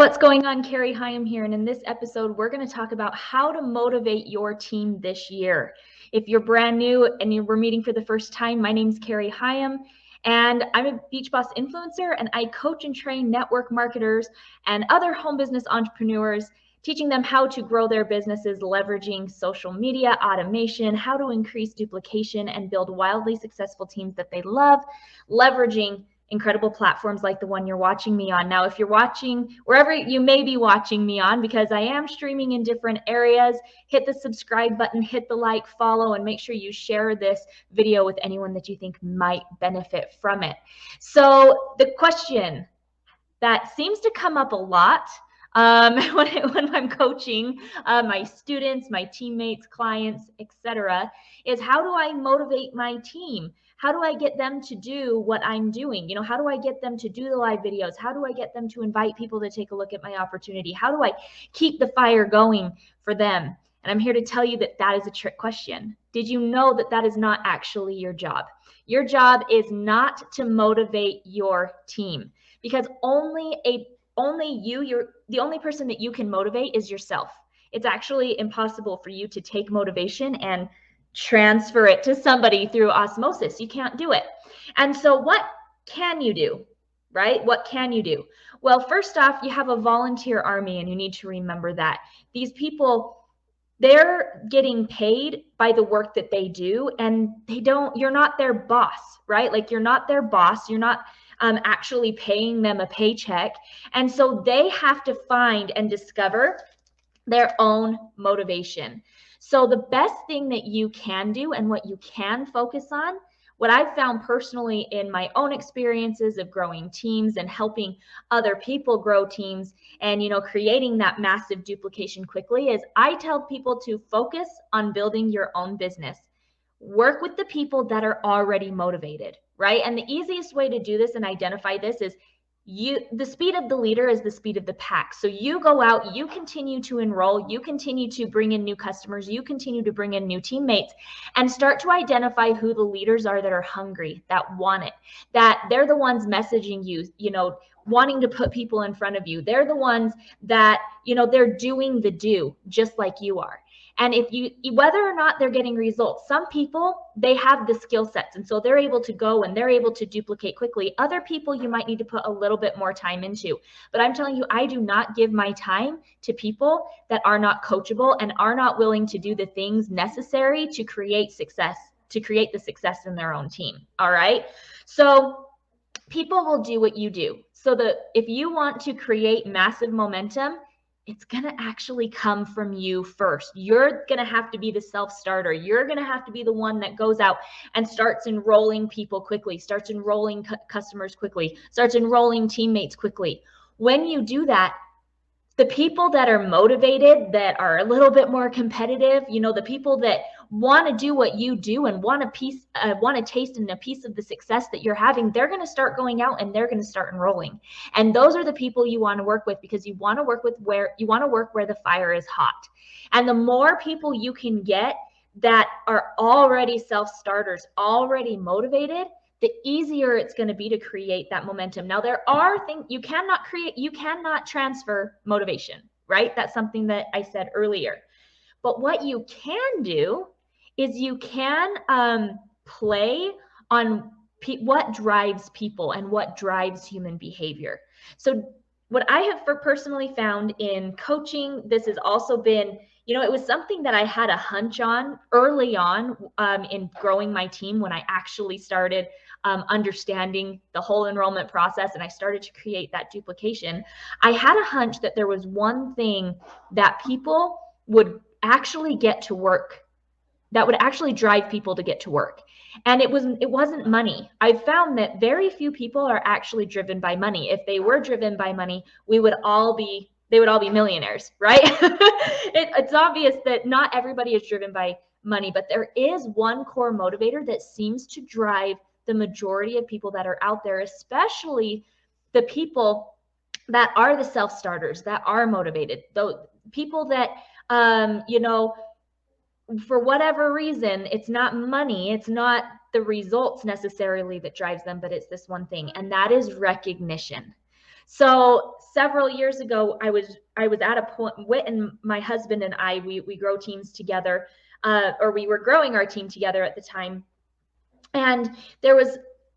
What's going on? Carrie Hyam here, and in this episode, we're going to talk about how to motivate your team this year. If you're brand new and we're meeting for the first time, my name's Carrie Hyam, and I'm a Beach Boss influencer, and I coach and train network marketers and other home business entrepreneurs, teaching them how to grow their businesses, leveraging social media, automation, how to increase duplication, and build wildly successful teams that they love, leveraging incredible platforms like the one you're watching me on. Now, if you're watching wherever you may be watching me on, because I am streaming in different areas, hit the subscribe button, hit the like, follow, and make sure you share this video with anyone that you think might benefit from it. So the question that seems to come up a lot when I'm coaching my students, my teammates, clients, etc., is how do I motivate my team? How do I get them to do what I'm doing? How do I get them to do the live videos? How do I get them to invite people to take a look at my opportunity? How do I keep the fire going for them? And I'm here to tell you that that is a trick question. Did you know that that is not actually your job? Your job is not to motivate your team, because the only person that you can motivate is yourself. It's actually impossible for you to take motivation and transfer it to somebody through osmosis. You can't do it. And so what can you do, right? What can you do? Well, first off, you have a volunteer army, and you need to remember that. These people, they're getting paid by the work that they do, and you're not their boss, right? Like, you're not their boss. You're not actually paying them a paycheck. And so they have to find and discover their own motivation. So the best thing that you can do and what you can focus on, what I've found personally in my own experiences of growing teams and helping other people grow teams and, creating that massive duplication quickly, is I tell people to focus on building your own business. Work with the people that are already motivated, right? And the easiest way to do this and identify this is the speed of the leader is the speed of the pack. So you go out, you continue to enroll, you continue to bring in new customers, you continue to bring in new teammates, and start to identify who the leaders are that are hungry, that want it, that they're the ones messaging you, wanting to put people in front of you. They're the ones that, they're doing the do just like you are. And whether or not they're getting results, some people, they have the skill sets, and so they're able to go and they're able to duplicate quickly. Other people, you might need to put a little bit more time into. But I'm telling you, I do not give my time to people that are not coachable and are not willing to do the things necessary to create success, to create the success in their own team. All right. So people will do what you do. So if you want to create massive momentum, it's going to actually come from you first. You're going to have to be the self-starter. You're going to have to be the one that goes out and starts enrolling people quickly, starts enrolling customers quickly, starts enrolling teammates quickly. When you do that, the people that are motivated, that are a little bit more competitive, the people that want to do what you do and want to taste in a piece of the success that you're having, they're going to start going out and they're going to start enrolling. And those are the people you want to work with, because you want to work where the fire is hot. And the more people you can get that are already self-starters, already motivated, the easier it's going to be to create that momentum. Now, there are things you cannot transfer motivation, right? That's something that I said earlier. But what you can do is you can play on what drives people and what drives human behavior. So what I have personally found in coaching, this has also been, it was something that I had a hunch on early on in growing my team, when I actually started understanding the whole enrollment process and I started to create that duplication. I had a hunch that there was one thing that people would actually get to work, that would actually drive people to get to work. And it wasn't money. I've found that very few people are actually driven by money. If they were driven by money, they would all be millionaires, right? It's obvious that not everybody is driven by money, but there is one core motivator that seems to drive the majority of people that are out there, especially the people that are the self-starters, that are motivated, those people that, for whatever reason, it's not money, it's not the results necessarily that drives them, but it's this one thing, and that is recognition. So several years ago, I was at a point, Whit and my husband and I, we grow teams together, or we were growing our team together at the time. And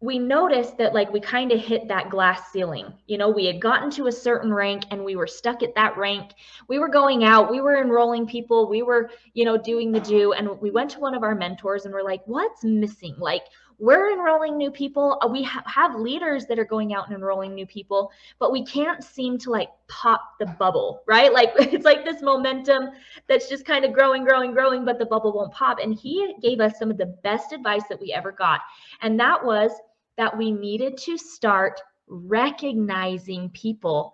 we noticed that like we kind of hit that glass ceiling. We had gotten to a certain rank and we were stuck at that rank. We were going out, we were enrolling people, we were, doing the do. And we went to one of our mentors and we're like, what's missing? Like, we're enrolling new people. We have leaders that are going out and enrolling new people, but we can't seem to like pop the bubble, right? Like it's like this momentum that's just kind of growing, but the bubble won't pop. And he gave us some of the best advice that we ever got. And that was that we needed to start recognizing people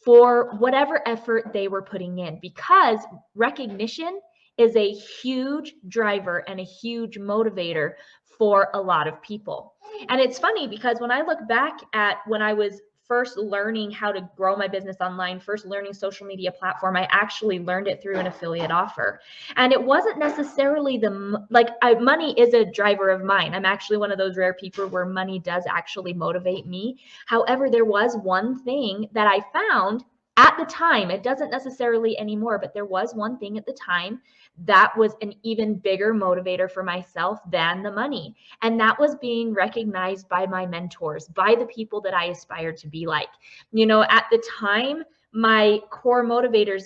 for whatever effort they were putting in, because recognition is a huge driver and a huge motivator for a lot of people. And it's funny because when I look back at when I was first learning how to grow my business online, first learning social media platform, I actually learned it through an affiliate offer. And it wasn't necessarily money is a driver of mine. I'm actually one of those rare people where money does actually motivate me. However, there was one thing that I found at the time, it doesn't necessarily anymore, but there was one thing at the time that was an even bigger motivator for myself than the money. And that was being recognized by my mentors, by the people that I aspired to be like. At the time, my core motivators,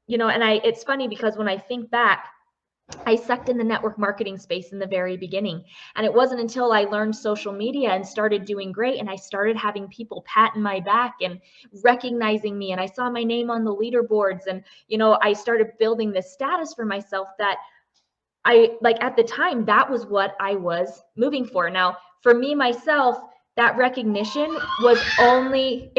it's funny because when I think back, I sucked in the network marketing space in the very beginning. And it wasn't until I learned social media and started doing great and I started having people patting my back and recognizing me, and I saw my name on the leaderboards, and I started building this status for myself that at the time, that was what I was moving for. Now, for me myself, that recognition only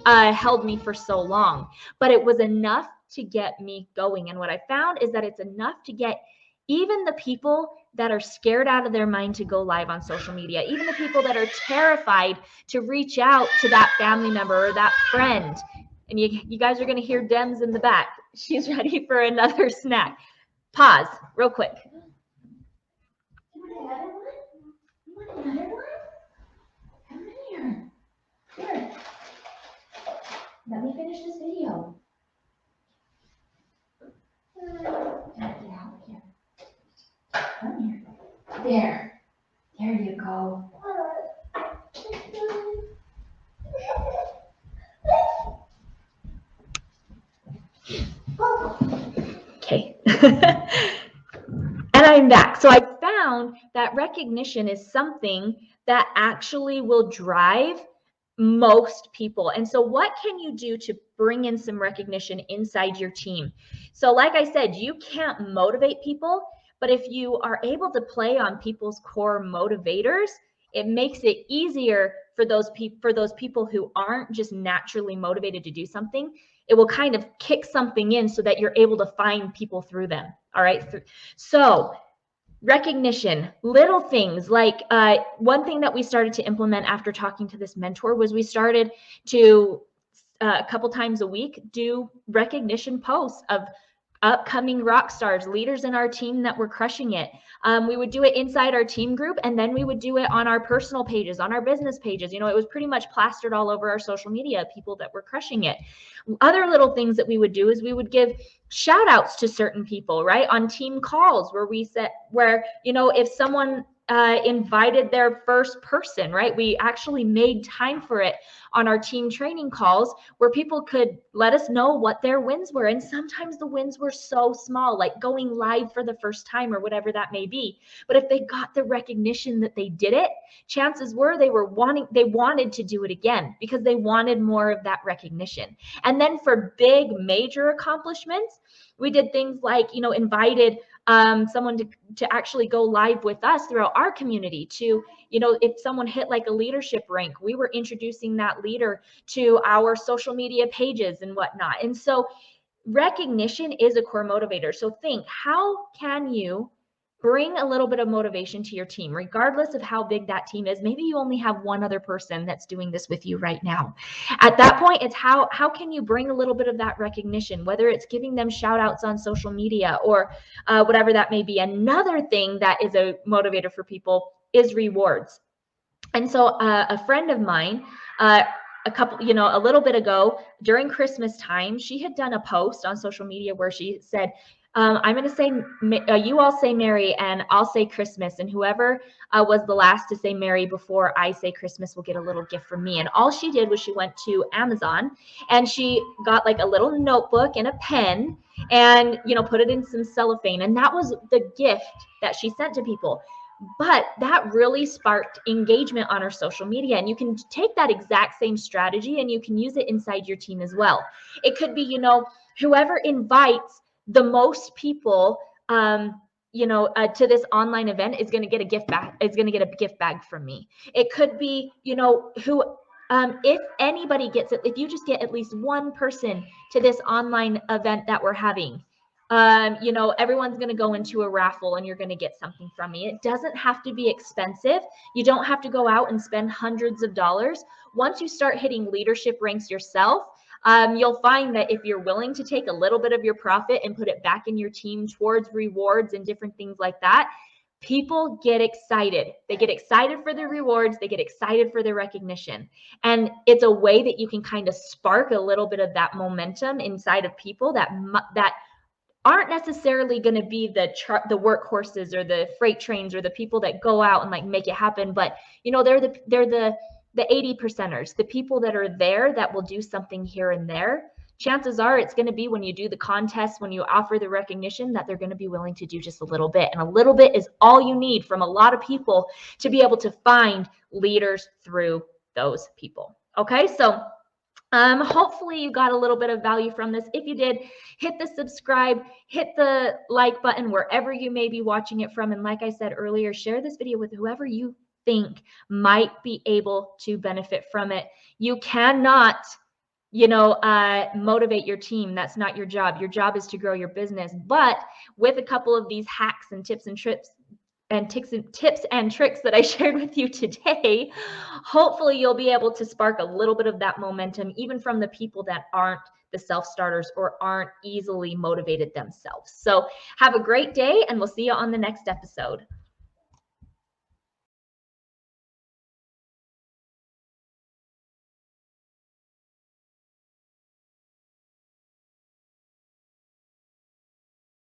held me for so long, but it was enough to get me going. And what I found is that it's enough to get even the people that are scared out of their mind to go live on social media, even the people that are terrified to reach out to that family member or that friend. And you guys are going to hear Dems in the back. She's ready for another snack. Pause real quick. You want another one? You want another one? Come in here. Here. Let me finish this video. Get out here. Come here. There. There you go. Okay. And I'm back. So I found that recognition is something that actually will drive most people. And so what can you do to bring in some recognition inside your team? So like I said, you can't motivate people, but if you are able to play on people's core motivators, it makes it easier for those people who aren't just naturally motivated to do something. It will kind of kick something in so that you're able to find people through them. All right. So recognition, little things like one thing that we started to implement after talking to this mentor was we started to a couple times a week do recognition posts of upcoming rock stars, leaders in our team that were crushing it. We would do it inside our team group, and then we would do it on our personal pages, on our business pages. It was pretty much plastered all over our social media, people that were crushing it. Other little things that we would do is we would give shout outs to certain people, right? On team calls where if someone invited their first person, right? We actually made time for it on our team training calls where people could let us know what their wins were. And sometimes the wins were so small, like going live for the first time or whatever that may be. But if they got the recognition that they did it, chances were they wanted to do it again because they wanted more of that recognition. And then for big major accomplishments, we did things like, invited someone to actually go live with us throughout our community to, if someone hit like a leadership rank, we were introducing that leader to our social media pages and whatnot. And so recognition is a core motivator. So think, how can you bring a little bit of motivation to your team, regardless of how big that team is? Maybe you only have one other person that's doing this with you right now. At that point, it's how can you bring a little bit of that recognition, whether it's giving them shout outs on social media or whatever that may be. Another thing that is a motivator for people is rewards. And so a friend of mine, a little bit ago during Christmas time, she had done a post on social media where she said, I'm going to say, you all say Merry and I'll say Christmas. And whoever was the last to say Merry before I say Christmas will get a little gift from me. And all she did was she went to Amazon and she got like a little notebook and a pen and, put it in some cellophane. And that was the gift that she sent to people. But that really sparked engagement on our social media. And you can take that exact same strategy and you can use it inside your team as well. It could be, whoever invites the most people, to this online event is going to get a gift bag. Is going to get a gift bag from me. It could be, if anybody gets it, if you just get at least one person to this online event that we're having, everyone's going to go into a raffle and you're going to get something from me. It doesn't have to be expensive. You don't have to go out and spend hundreds of dollars. Once you start hitting leadership ranks yourself, you'll find that if you're willing to take a little bit of your profit and put it back in your team towards rewards and different things like that, people get excited. They get excited for the rewards. They get excited for the recognition. And it's a way that you can kind of spark a little bit of that momentum inside of people that aren't necessarily going to be the workhorses or the freight trains or the people that go out and like make it happen. But they're the 80 percenters, the people that are there that will do something here and there. Chances are it's going to be when you do the contest, when you offer the recognition, that they're going to be willing to do just a little bit. And a little bit is all you need from a lot of people to be able to find leaders through those people. Okay, so hopefully you got a little bit of value from this. If you did, hit the subscribe, hit the like button wherever you may be watching it from. And like I said earlier, share this video with whoever you think might be able to benefit from it. You cannot, motivate your team. That's not your job. Your job is to grow your business. But with a couple of these hacks and tips and tricks that I shared with you today, hopefully you'll be able to spark a little bit of that momentum, even from the people that aren't the self-starters or aren't easily motivated themselves. So have a great day, and we'll see you on the next episode.